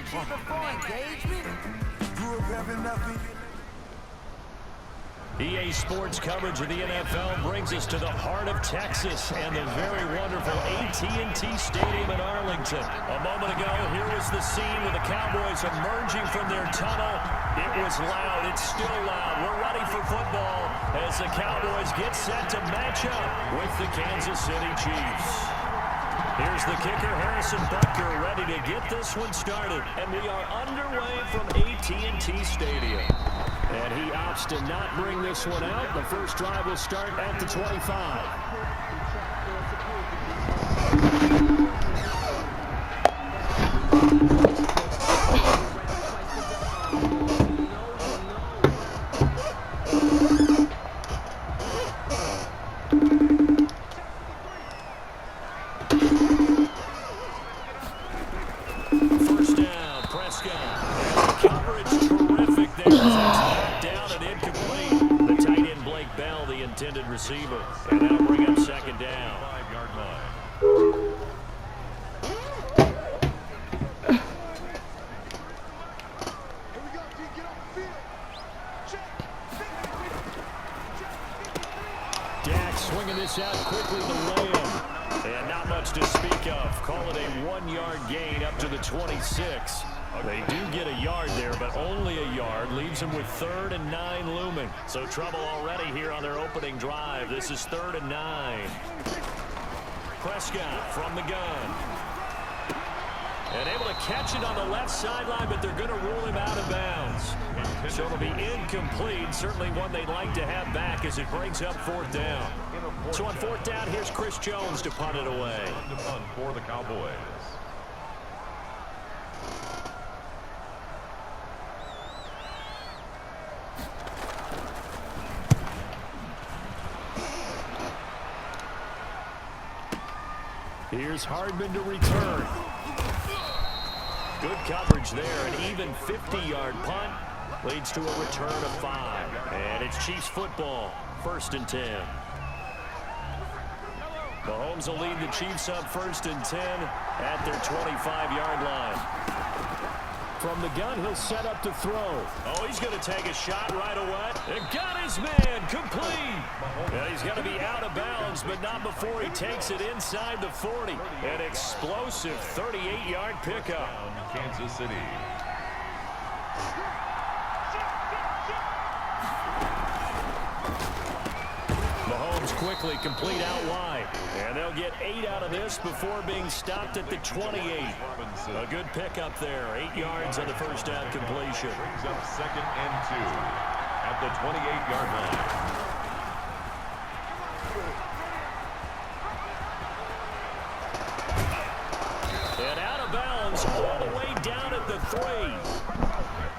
Grew up having nothing. EA Sports coverage of the NFL brings us to the heart of Texas and the very wonderful AT&T Stadium in Arlington. A moment ago, here was the scene with the Cowboys emerging from their tunnel. It was loud. It's still loud. We're ready for football as the Cowboys get set to match up with the Kansas City Chiefs. Here's the kicker, Harrison Butker, ready to get this one started. And we are underway from AT&T Stadium. And he opts to not bring this one out. The first drive will start at the 25. First down, Prescott. Coverage terrific there. Down and incomplete. The tight end, Blake Bell, the intended receiver. And that'll bring up second down. 5-yard line. Dak swinging this out quickly to Lamb. And not much to speak of. Call it a 1-yard gain up to the 26. They do get a yard there, but only a yard. Leaves them with 3rd and 9 looming. So trouble already here on their opening drive. This is 3rd and 9. Prescott from the gun. And able to catch it on the left sideline, but they're going to rule him out of bounds. So it'll be incomplete. Certainly one they'd like to have back as it brings up 4th down. So on 4th down, here's Chris Jones to punt it away. To punt for the Cowboys. Here's Hardman to return. Good coverage there. An even 50-yard punt leads to a return of 5. And it's Chiefs football. 1st and 10. Mahomes will lead the Chiefs up 1st and 10 at their 25-yard line. From the gun, he'll set up to throw. Oh, he's going to take a shot right away. And got his man complete. And he's going to be out of bounds, but not before he takes it inside the 40. An explosive 38-yard pickup. Kansas City. Mahomes quickly complete out wide. And they'll get 8 out of this before being stopped at the 28. A good pickup there. 8 yards on the first down completion. Brings up 2nd and 2 at the 28-yard line. And out of bounds all the way down at the 3.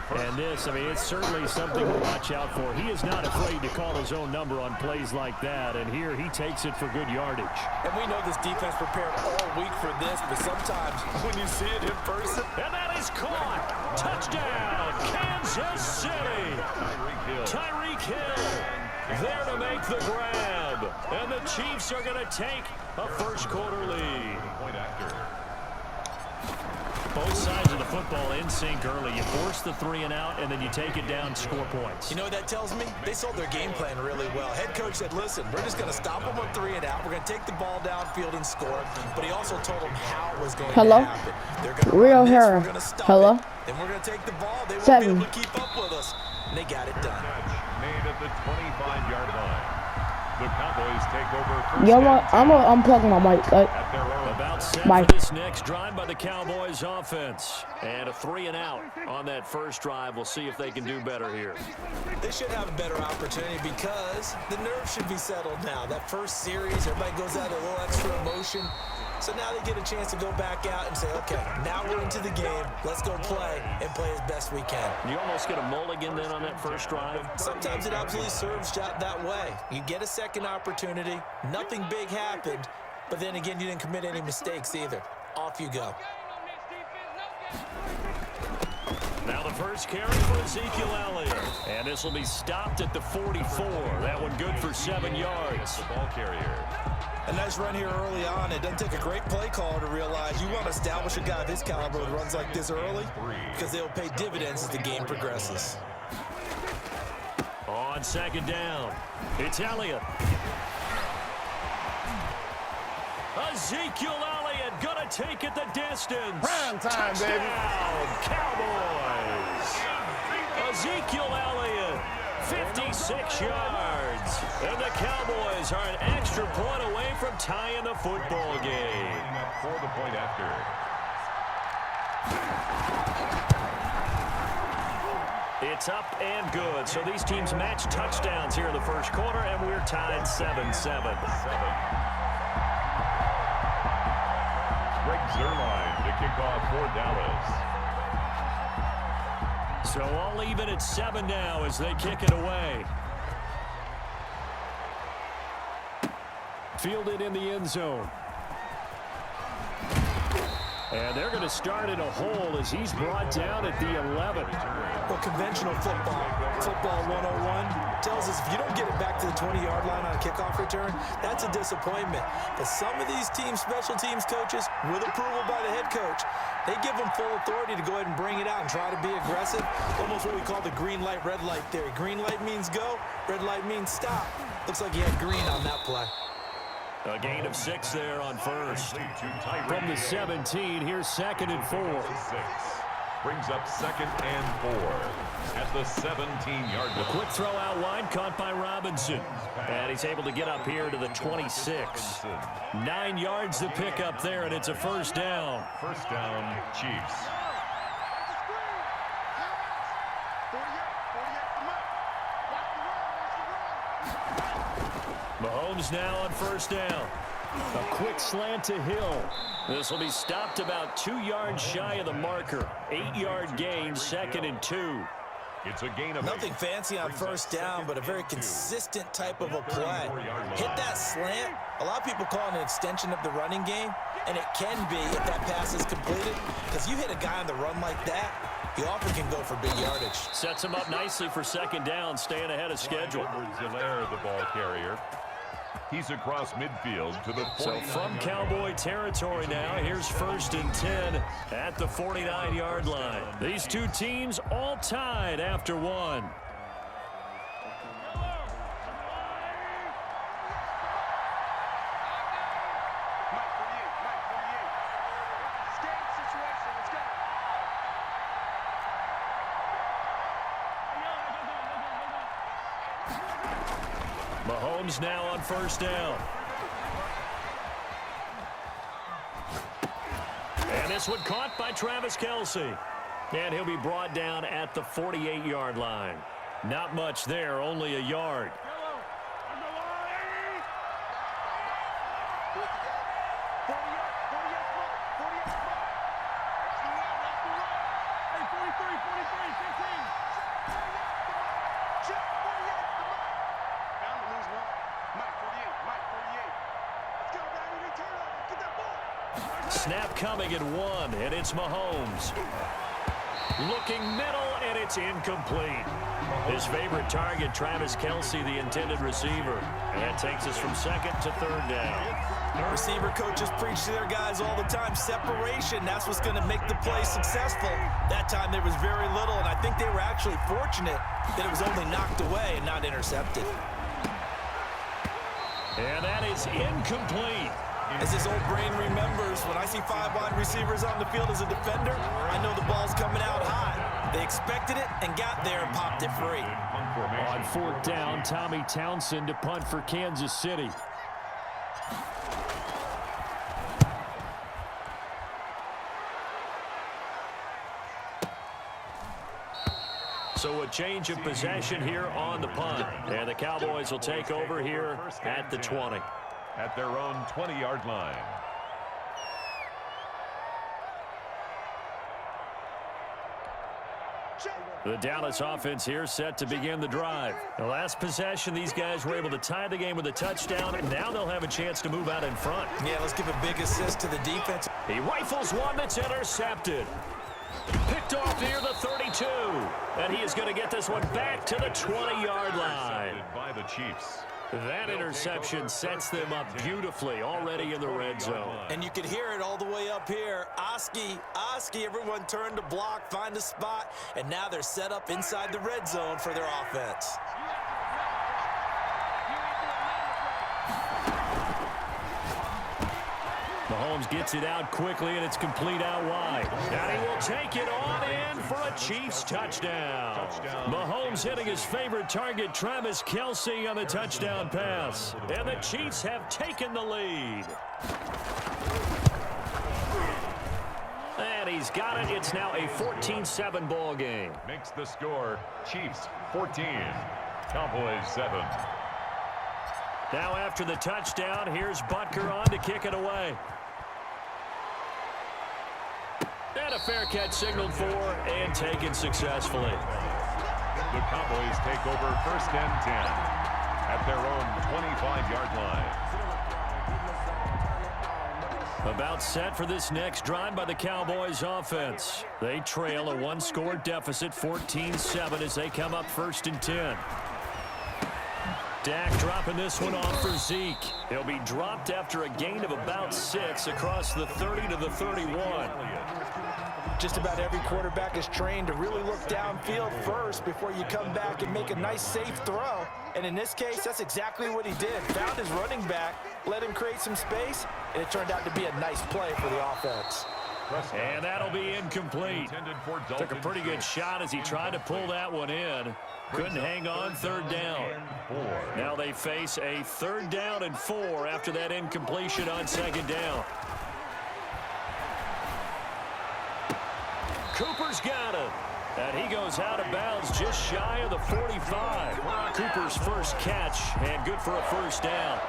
And this, I mean, it's certainly something to watch out for. He is not afraid to call his own number on plays like that. And here he takes it for good yardage. And we know this defense prepared all week for this, but sometimes when you see it in person. And that is caught. Touchdown, Kansas City. Tyreek Hill there to make the grab. And the Chiefs are going to take a first-quarter lead. Point after. Both sides of the football in sync early. You force the 3 and out, and then you take it down, score points. You know what that tells me? They sold their game plan really well. Head coach said, listen, we're just going to stop them on 3 and out. We're going to take the ball downfield and score. But he also told them how it was going to happen. They're going to Real run this, hair. we're going to stop Hello? it. Then we're going to take the ball. They won't 7. be able to keep up with us. And they got it done. Made at the 25-yard line. The Cowboys take over. Yo, I'm gonna unplug my mic. At their own. About set Bye. for this next drive by the Cowboys offense. And a 3 and out on that first drive. We'll see if they can do better here. They should have a better opportunity because the nerves should be settled now. That first series, everybody goes out a little extra emotion. So now they get a chance to go back out and say, okay, now we're into the game. Let's go play and play as best we can. You almost get a mulligan then on that first drive. Sometimes it absolutely serves that way. You get a second opportunity. Nothing big happened. But then again, you didn't commit any mistakes either. Off you go. Now the First carry for Ezekiel Elliott. And this will be stopped at the 44. That one good for 7 yards. The ball carrier. A nice run here early on. It doesn't take a great play caller to realize you want to establish a guy of his caliber with runs like this early because they'll pay dividends as the game progresses. On second down, it's Elliott. Ezekiel Elliott gonna take it the distance. Prime time, baby. Touchdown, Cowboys. Ezekiel Elliott, 56 yards. And the Cowboys are an extra point away from tying the football game. For the point after. It's up and good. So these teams match touchdowns here in the first quarter, and we're tied 7-7. Greg Zuerlein to kick off for Dallas. So all even at 7 now as they kick it away. Fielded in the end zone. And they're going to start in a hole as he's brought down at the 11. Well, conventional football 101 tells us if you don't get it back to the 20-yard line on a kickoff return, that's a disappointment. But some of these teams, special teams coaches, with approval by the head coach, they give them full authority to go ahead and bring it out and try to be aggressive. Almost what we call the green light, red light theory. Green light means go, red light means stop. Looks like he had green on that play. A gain of 6 there on first. From the 17, here's 2nd and 4. Brings up 2nd and 4 at the 17-yard line. Quick throw out wide, caught by Robinson. And he's able to get up here to the 26. 9 yards to pick up there, and it's a first down. First down, Chiefs. Mahomes now on first down. A quick slant to Hill. This will be stopped about 2 yards shy of the marker. 8-yard gain, 2nd and 2. It's a gain of Nothing fancy on first down, but a very consistent type of a play. Hit that slant. A lot of people call it an extension of the running game, and it can be if that pass is completed, because you hit a guy on the run like that, he often can go for big yardage. Sets him up nicely for 2nd down, staying ahead of schedule. Zeller, the ball carrier. He's across midfield to the 49. So from Cowboy territory now, here's 1st and 10 at the 49-yard line. These two teams all tied after 1. Mahomes now on first down. And this one caught by Travis Kelce. And he'll be brought down at the 48-yard line. Not much there, only a yard. Snap coming at 1, and it's Mahomes. Looking middle, and it's incomplete. His favorite target, Travis Kelce, the intended receiver. And that takes us from 2nd to 3rd down. Receiver coaches preach to their guys all the time. Separation, that's what's going to make the play successful. That time there was very little, and I think they were actually fortunate that it was only knocked away and not intercepted. And that is incomplete. As his old brain remembers, when I see 5 wide receivers on the field as a defender, I know the ball's coming out high. They expected it and got there and popped it free. On 4th down, Tommy Townsend to punt for Kansas City. So a change of possession here on the punt. And the Cowboys will take over here at the 20. At their own 20-yard line. The Dallas offense here set to begin the drive. The last possession, these guys were able to tie the game with a touchdown, and now they'll have a chance to move out in front. Yeah, let's give a big assist to the defense. He rifles one that's intercepted. Picked off near the 32. And he is going to get this one back to the 20-yard line. By the Chiefs. That interception sets them up beautifully already in the red zone. And you could hear it all the way up here. Oski, everyone turned to block, find a spot, and now they're set up inside the red zone for their offense. Mahomes gets it out quickly, and it's complete out wide. And he will take it on in for a Chiefs touchdown. Mahomes hitting his favorite target, Travis Kelce, on the touchdown pass. And the Chiefs have taken the lead. And he's got it. It's now a 14-7 ball game. Makes the score Chiefs 14, Cowboys 7. Now after the touchdown, here's Butker on to kick it away. And a fair catch signaled for and taken successfully. The Cowboys take over 1st and 10 at their own 25-yard line. About set for this next drive by the Cowboys offense. They trail a one-score deficit, 14-7, as they come up 1st and 10. Dak dropping this one off for Zeke. He'll be dropped after a gain of about 6 across the 30 to the 31. Just about every quarterback is trained to really look downfield first before you come back and make a nice, safe throw. And in this case, that's exactly what he did. Found his running back, let him create some space, and it turned out to be a nice play for the offense. And that'll be incomplete. Took a pretty good shot as he tried to pull that one in. Couldn't hang on 3rd down. Now they face a 3rd down and 4 after that incompletion on 2nd down. Cooper's got it. And he goes out of bounds just shy of the 45. Cooper's first catch, and good for a 1st down.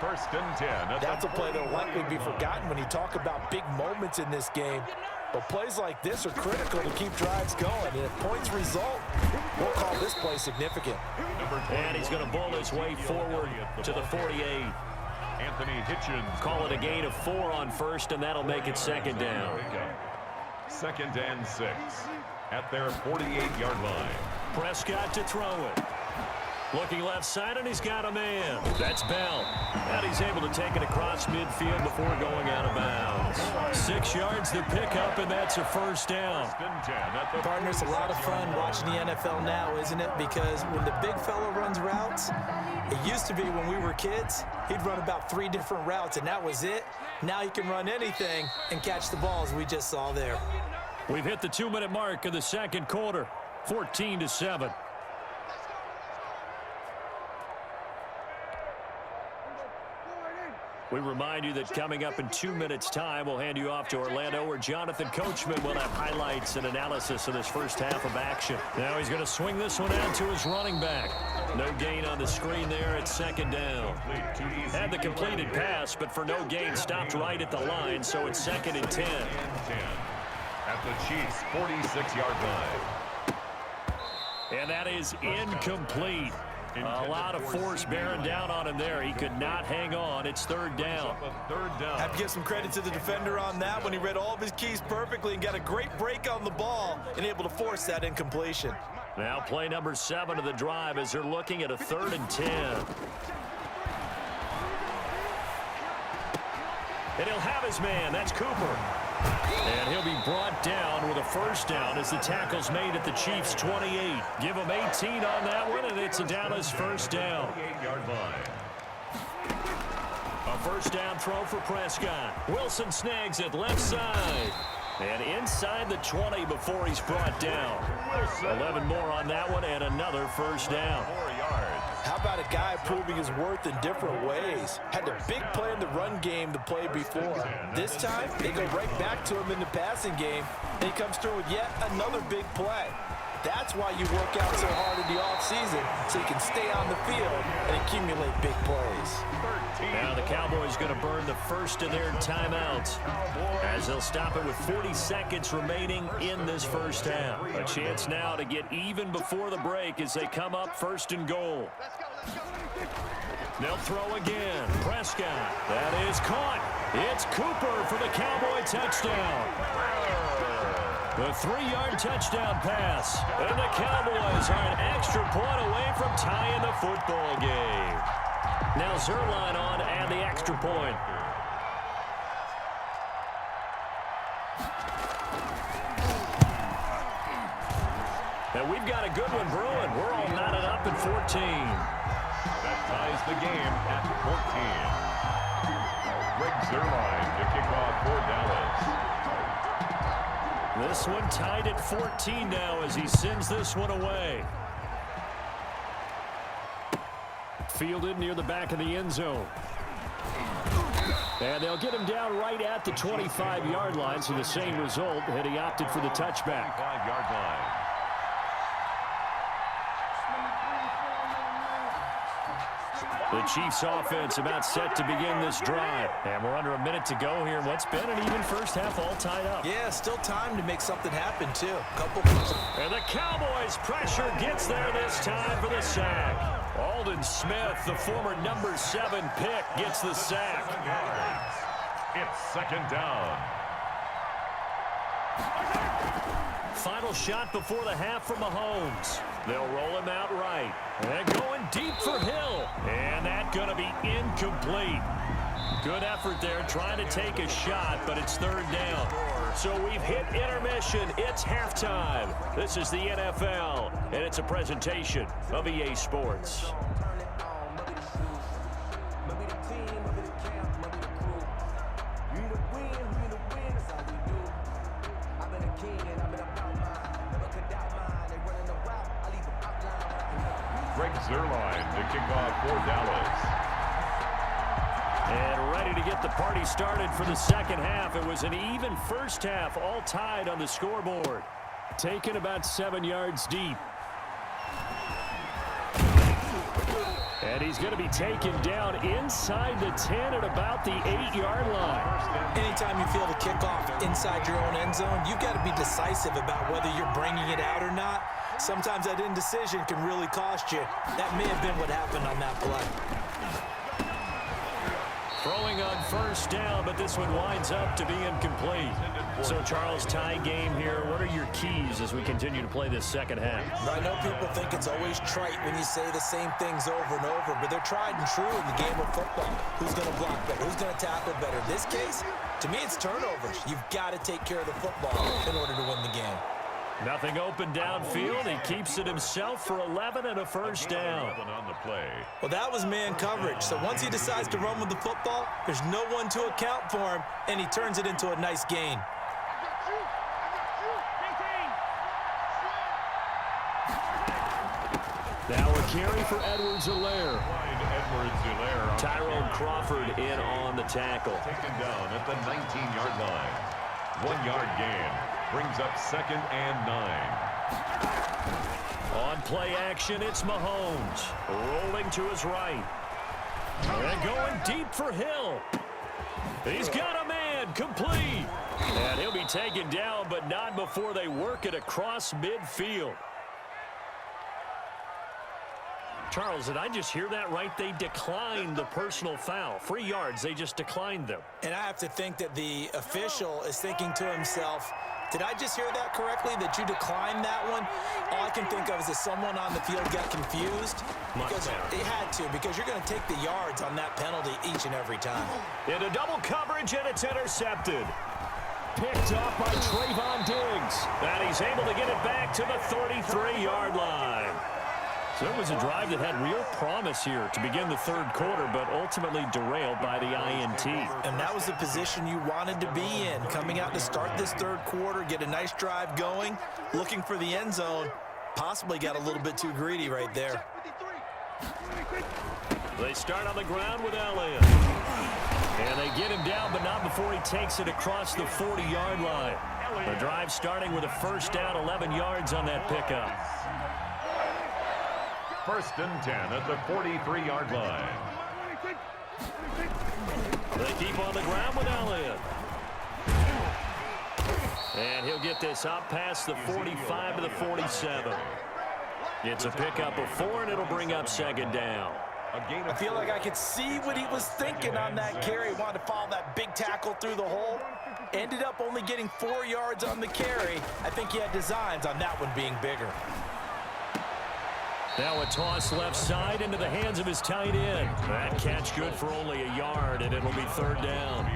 1st and 10. That's a play that will likely be forgotten when you talk about big moments in this game. But plays like this are critical to keep drives going. And if points result, we'll call this play significant. And he's going to bull his way forward to the 48. Anthony Hitchens. Call it a gain of 4 on 1st, and that'll make it 2nd down. 2nd and 6 at their 48-yard line. Prescott to throw it. Looking left side, and he's got a man. That's Bell. And he's able to take it across midfield before going out of bounds. 6 yards to pick up, and that's a 1st down. Partner, it's a lot of fun watching the NFL now, isn't it? Because when the big fella runs routes, it used to be when we were kids, he'd run about 3 different routes, and that was it. Now he can run anything and catch the balls we just saw there. We've hit the 2-minute mark of the 2nd quarter, 14-7. We remind you that coming up in 2 minutes' time, we'll hand you off to Orlando, where Jonathan Coachman will have highlights and analysis of this first half of action. Now he's going to swing this one out to his running back. No gain on the screen there at 2nd down. Had the completed pass, but for no gain, stopped right at the line, so it's 2nd and 10. At the Chiefs' 46-yard line. And that is incomplete. A lot of force bearing down on him there. He could not hang on. It's 3rd down. Have to give some credit to the defender on that when he read all of his keys perfectly and got a great break on the ball and able to force that incompletion. Now play number 7 of the drive as they're looking at a 3rd and 10. And he'll have his man. That's Cooper. And he'll be brought down with a 1st down as the tackle's made at the Chiefs' 28. Give him 18 on that one, and it's a Dallas 1st down. 48-yard line. A 1st down throw for Prescott. Wilson snags it left side. And inside the 20 before he's brought down. 11 more on that one, and another 1st down. 4 yards. How about a guy proving his worth in different ways? Had a big play in the run game to play before. This time, they go right back to him in the passing game, and he comes through with yet another big play. That's why you work out so hard in the offseason, so you can stay on the field and accumulate big plays. Now the Cowboys going to burn the first of their timeouts as they'll stop it with 40 seconds remaining in this first half. A chance now to get even before the break as they come up 1st and goal. They'll throw again. Prescott. That is caught. It's Cooper for the Cowboy touchdown. The 3-yard touchdown pass. And the Cowboys are an extra point away from tying the football game. Now Zuerlein on and the extra point. And we've got a good one brewing. We're all knotted up at 14. That ties the game at 14. Greg Zuerlein to kick off for Dallas. This one tied at 14 now as he sends this one away. Fielded near the back of the end zone. And they'll get him down right at the 25-yard line, so the same result had he opted for the touchback. 5-yard line. The Chiefs offense about set to begin this drive. And we're under a minute to go here. What's been an even first half all tied up. Yeah, still time to make something happen, too. And the Cowboys pressure gets there this time for the sack. Aldon Smith, the former number 7 pick, gets the sack. It's second down. Final shot before the half from Mahomes. They'll roll him out right. And going deep for Hill. And that's going to be incomplete. Good effort there trying to take a shot, but it's third down. So we've hit intermission. It's halftime. This is the NFL, and it's a presentation of EA Sports. Greg Zuerlein to kick off for Dallas. And ready to get the party started for the second half. It was an even first half, all tied on the scoreboard. Taken about 7 yards deep. And he's going to be taken down inside the 10 at about the 8-yard line. Anytime you feel the kickoff inside your own end zone, you've got to be decisive about whether you're bringing it out or not. Sometimes that indecision can really cost you. That may have been what happened on that play. Throwing on first down, but this one winds up to be incomplete. So, Charles, tie game here. What are your keys as we continue to play this second half? I know people think it's always trite when you say the same things over and over, but they're tried and true in the game of football. Who's going to block better? Who's going to tackle better? In this case, to me, it's turnovers. You've got to take care of the football in order to win the game. Nothing open downfield. He keeps it himself for 11 and a first down. On the play. Well, that was man coverage. So once he decides to run with the football, there's no one to account for him, and he turns it into a nice gain. Now a carry for Edwards-Helaire. Edwards-Helaire. Tyrone Crawford in on the tackle. Taken down at the 19-yard line. 1-yard gain. Brings up second and 9. On play action, it's Mahomes. Rolling to his right. And going deep for Hill. He's got a man, complete. And he'll be taken down, but not before they work it across midfield. Charles, did I just hear that right? They declined the personal foul. 3 yards, they just declined them. And I have to think that the official is thinking to himself, did I just hear that correctly, that you declined that one? All I can think of is that someone on the field got confused. Because it had to, because you're going to take the yards on that penalty each and every time. Into double coverage, and it's intercepted. Picked off by Trayvon Diggs. And he's able to get it back to the 33-yard line. So it was a drive that had real promise here to begin the third quarter, but ultimately derailed by the INT. And that was the position you wanted to be in, coming out to start this third quarter, get a nice drive going, looking for the end zone. Possibly got a little bit too greedy right there. They start on the ground with Elliott. And they get him down, but not before he takes it across the 40-yard line. The drive starting with a first down, 11 yards on that pickup. First and 10 at the 43-yard line. They keep on the ground with Elliott. And he'll get this up past the 45 to the 47. It's a pickup of 4, and it'll bring up second down. gain I of feel 4. like I could see what he was thinking on that carry. Wanted to follow that big tackle through the hole. Ended up only getting 4 yards on the carry. I think he had designs on that one being bigger. Now a toss left side into the hands of his tight end. That catch good for only a yard, and it'll be 3rd down.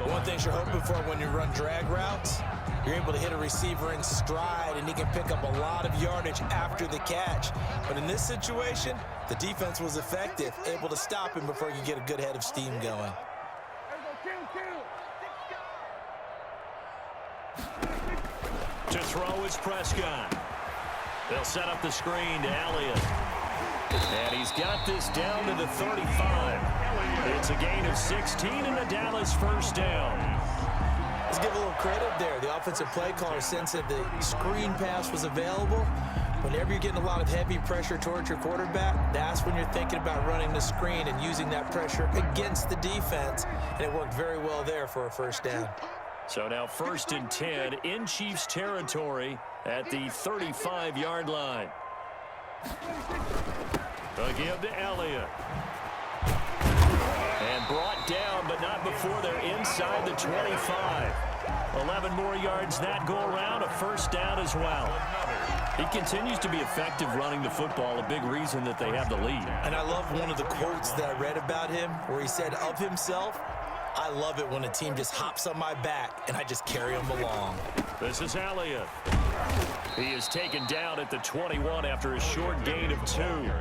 One thing you're hoping for when you run drag routes, you're able to hit a receiver in stride, and he can pick up a lot of yardage after the catch. But in this situation, the defense was effective, able to stop him before he could get a good head of steam going. To throw is Prescott. They'll set up the screen to Elliott. And he's got this down to the 35. It's a gain of 16 and a Dallas 1st down. Let's give a little credit there. The offensive play caller sense that the screen pass was available. Whenever you're getting a lot of heavy pressure towards your quarterback, that's when you're thinking about running the screen and using that pressure against the defense. And it worked very well there for a 1st down. So now 1st and 10 in Chiefs territory at the 35-yard line. A give to Elliott. And brought down, but not before they're inside the 25. 11 more yards that go around, a 1st down as well. He continues to be effective running the football, a big reason that they have the lead. And I love one of the quotes that I read about him where he said of himself, "I love it when a team just hops on my back and I just carry them along." This is Elliott. He is taken down at the 21 after a short gain of 2.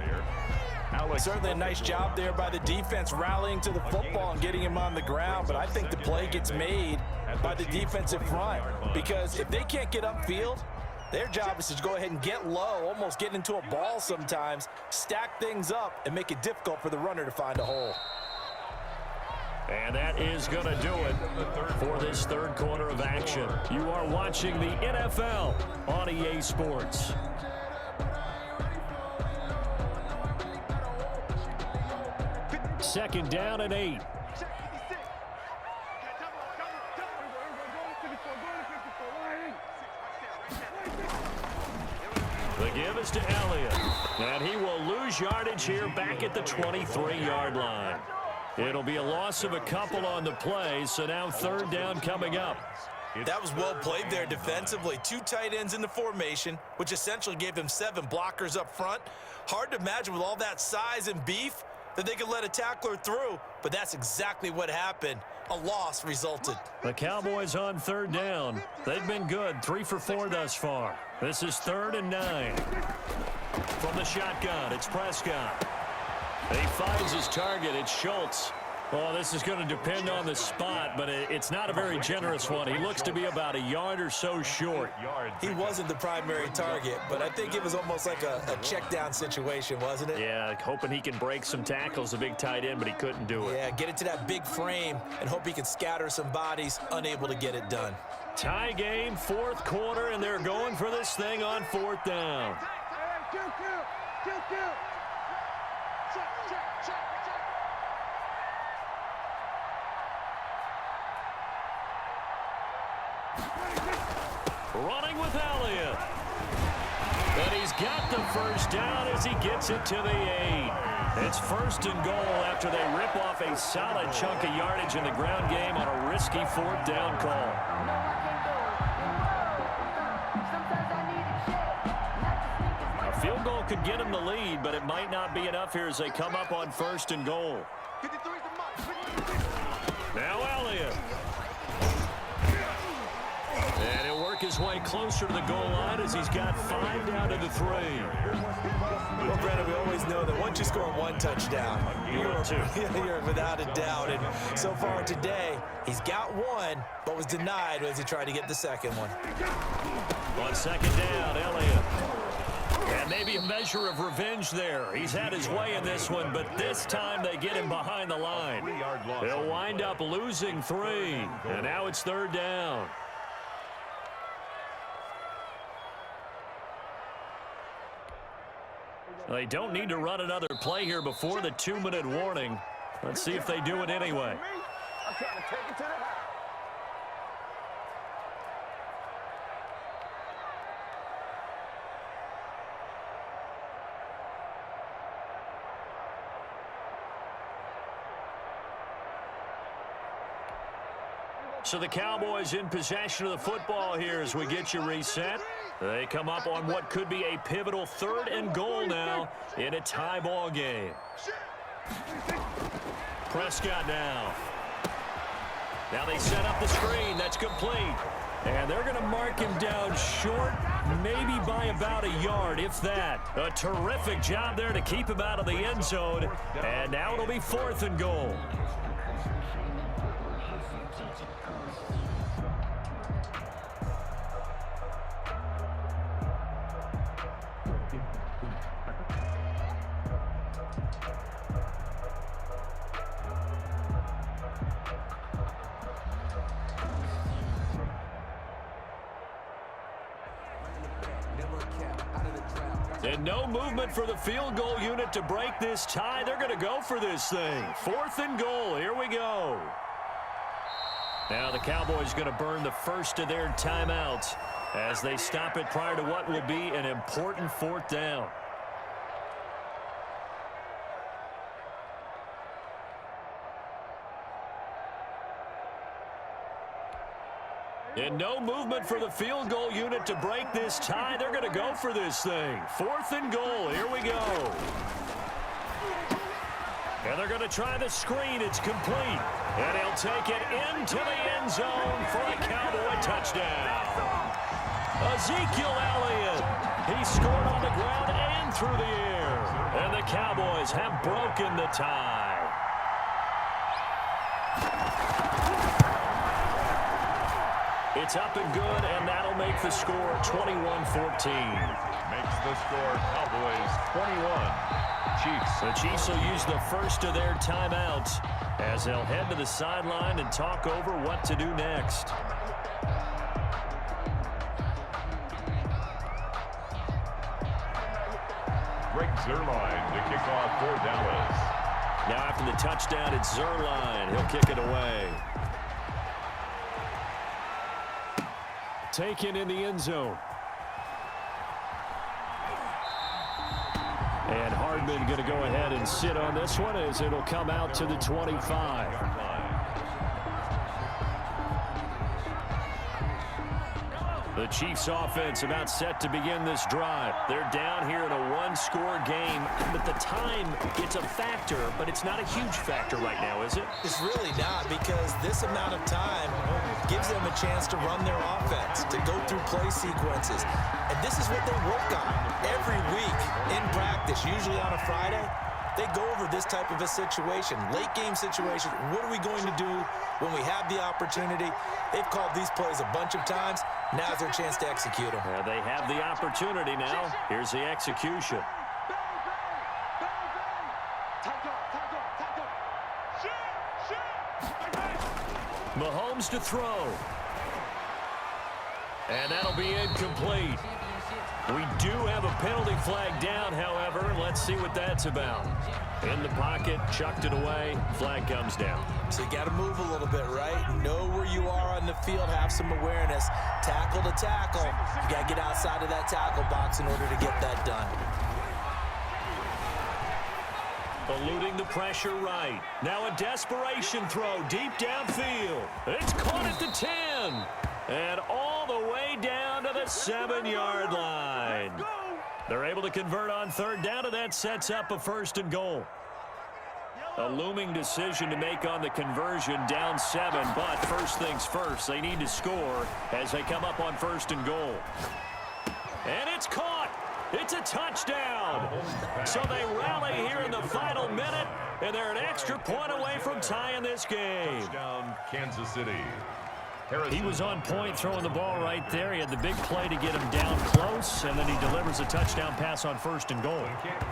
Certainly a nice job there by the defense rallying to the football and getting him on the ground, but I think the play gets made by the defensive front because if they can't get upfield, their job is to go ahead and get low, almost get into a ball sometimes, stack things up, and make it difficult for the runner to find a hole. And that is going to do it for this 3rd quarter of action. You are watching the NFL on EA Sports. Second down and 8. The give is to Elliott. And he will lose yardage here back at the 23-yard line. It'll be a loss of a couple on the play, so now 3rd down coming up. That was well played there defensively. 2 tight ends in the formation, which essentially gave him 7 blockers up front. Hard to imagine with all that size and beef that they could let a tackler through, but that's exactly what happened. A loss resulted. The Cowboys on 3rd down. They've been good, 3 for 4 thus far. This is 3rd and 9. From the shotgun, it's Prescott. He finds his target. It's Schultz. Well, this is going to depend on the spot, but it's not a very generous one. He looks to be about a yard or so short. He wasn't the primary target, but I think it was almost like a check down situation, wasn't it? Yeah, hoping he can break some tackles, a big tight end, but he couldn't do it. Yeah, get it to that big frame and hope he can scatter some bodies, unable to get it done. Tie game, 4th quarter, and they're going for this thing on 4th down. Running with Elliott. But he's got the 1st down as he gets it to the 8. It's 1st and goal after they rip off a solid chunk of yardage in the ground game on a risky 4th down call. A field goal could get him the lead, but it might not be enough here as they come up on 1st and goal. Now Elliott. And he'll work his way closer to the goal line as he's got 5 down to the 3. Well, Brandon, we always know that once you score 1 touchdown, you're without a doubt. And so far today, he's got 1, but was denied as he tried to get the 2nd one. On 2nd down, Elliott. And maybe a measure of revenge there. He's had his way in this one, but this time they get him behind the line. He'll wind up losing 3, and now it's 3rd down. They don't need to run another play here before the 2-minute warning. Let's see if they do it anyway. I'm trying to take it to the house. So the Cowboys in possession of the football here as we get you reset. They come up on what could be a pivotal 3rd and goal now in a tie ball game. Prescott now. Now they set up the screen. That's complete. And they're going to mark him down short, maybe by about a yard, if that. A terrific job there to keep him out of the end zone. And now it'll be 4th and goal. And no movement for the field goal unit to break this tie. They're going to go for this thing. 4th and goal. Here we go. Now the Cowboys going to burn the first of their timeouts as they stop it prior to what will be an important 4th down. And no movement for the field goal unit to break this tie. They're going to go for this thing. 4th and goal. Here we go. And they're going to try the screen. It's complete. And he'll take it into the end zone for a Cowboy touchdown. Ezekiel Elliott. He scored on the ground and through the air. And the Cowboys have broken the tie. It's up and good, and that'll make the score 21-14. Makes the score Cowboys 21. Chiefs. The Chiefs will use the first of their timeouts as they'll head to the sideline and talk over what to do next. Greg Zuerlein to kick off for Dallas. Now after the touchdown, it's Zuerlein. He'll kick it away. Taken in the end zone. And Hardman going to go ahead and sit on this one as it'll come out to the 25. The Chiefs offense about set to begin this drive. They're down here in a one-score game, but the time, it's a factor, but it's not a huge factor right now, is it? It's really not, because this amount of time gives them a chance to run their offense, to go through play sequences. And this is what they work on every week in practice, usually on a Friday. They go over this type of a situation, late game situation. What are we going to do when we have the opportunity? They've called these plays a bunch of times. Now's their chance to execute them. Well, they have the opportunity now. Here's the execution. Mahomes to throw. And that'll be incomplete. We do have a penalty flag down, however. Let's see what that's about. In the pocket, chucked it away, flag comes down. So you got to move a little bit, right? Know where you are on the field, have some awareness. Tackle to tackle. You got to get outside of that tackle box in order to get that done. Eluding the pressure right. Now a desperation throw deep downfield. It's caught at the 10. And all the way down to the 7-yard line. They're able to convert on third down, and that sets up a 1st and goal. A looming decision to make on the conversion, down 7, but first things first, they need to score as they come up on 1st and goal. And it's caught. It's a touchdown. So they rally here in the final minute, and they're an extra point away from tying this game. Touchdown, Kansas City. He was on point throwing the ball right there. He had the big play to get him down close, and then he delivers a touchdown pass on 1st and goal.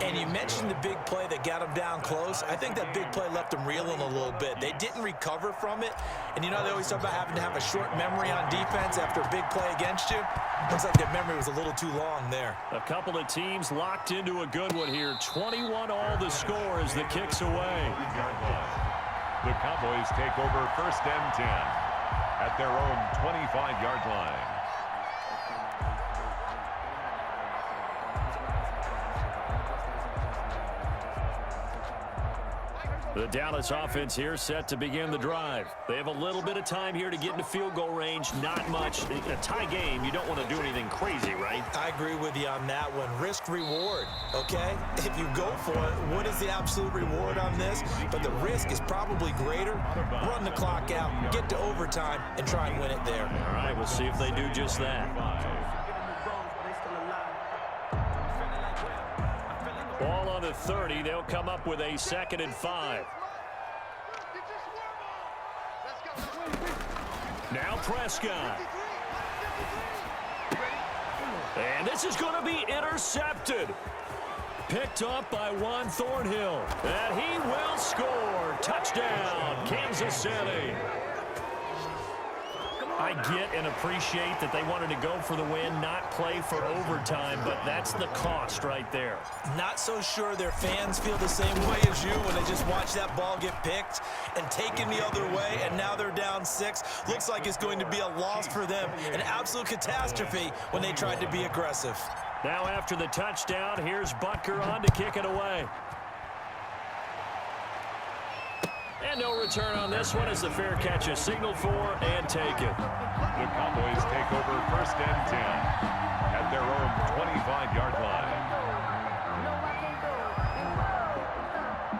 And you mentioned the big play that got him down close. I think that big play left him reeling a little bit. They didn't recover from it. And you know, they always talk about having to have a short memory on defense after a big play against you. Looks like their memory was a little too long there. A couple of teams locked into a good one here. 21 all the score as the kick's away. The Cowboys take over 1st and 10. At their own 25-yard line. The Dallas offense here set to begin the drive. They have a little bit of time here to get into field goal range. Not much. A tie game, you don't want to do anything crazy, right? I agree with you on that one. Risk reward, okay? If you go for it, what is the absolute reward on this? But the risk is probably greater. Run the clock out, get to overtime, and try and win it there. All right, we'll see if they do just that. Ball on the 30. They'll come up with a 2nd and 5. Now Prescott. And this is going to be intercepted. Picked up by Juan Thornhill. And he will score. Touchdown, Kansas City. I get and appreciate that they wanted to go for the win, not play for overtime, but that's the cost right there. Not so sure their fans feel the same way as you when they just watch that ball get picked and taken the other way, and now they're down 6. Looks like it's going to be a loss for them, an absolute catastrophe when they tried to be aggressive. Now after the touchdown, here's Butker on to kick it away. And no return on this one as the fair catch is signaled for and taken. The Cowboys take over 1st and 10 at their own 25-yard line.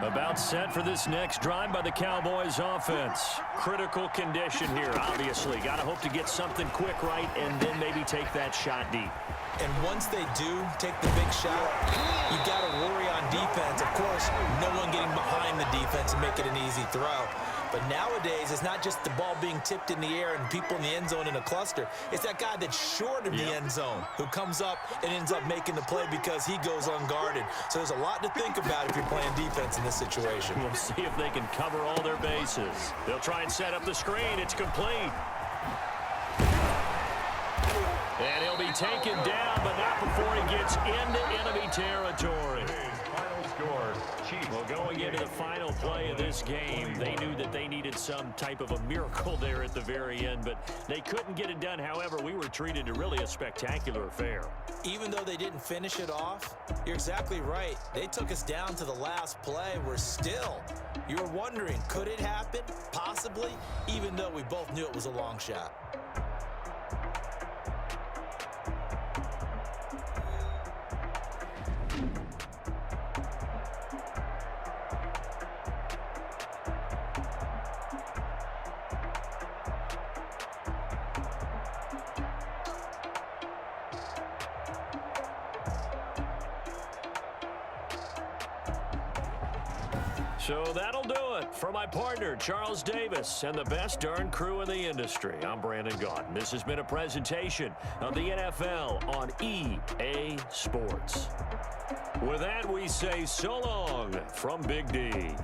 About set for this next drive by the Cowboys offense. Critical condition here, obviously. Got to hope to get something quick right and then maybe take that shot deep. And once they do take the big shot, you got to worry on defense. Of course, no one getting behind the defense and make it an easy throw. But nowadays, it's not just the ball being tipped in the air and people in the end zone in a cluster. It's that guy that's short of the end zone who comes up and ends up making the play because he goes unguarded. So there's a lot to think about if you're playing defense in this situation. We'll see if they can cover all their bases. They'll try and set up the screen. It's complete. And he'll be taken down, but not before he gets into enemy territory. Final score, Chiefs. Well, going into the final play of this game, they knew that they needed some type of a miracle there at the very end, but they couldn't get it done. However, we were treated to really a spectacular affair. Even though they didn't finish it off, you're exactly right. They took us down to the last play. We're still, you were wondering, could it happen? Possibly, even though we both knew it was a long shot. So that'll do it for my partner, Charles Davis, and the best darn crew in the industry. I'm Brandon Gaudin. This has been a presentation of the NFL on EA Sports. With that, we say so long from Big D.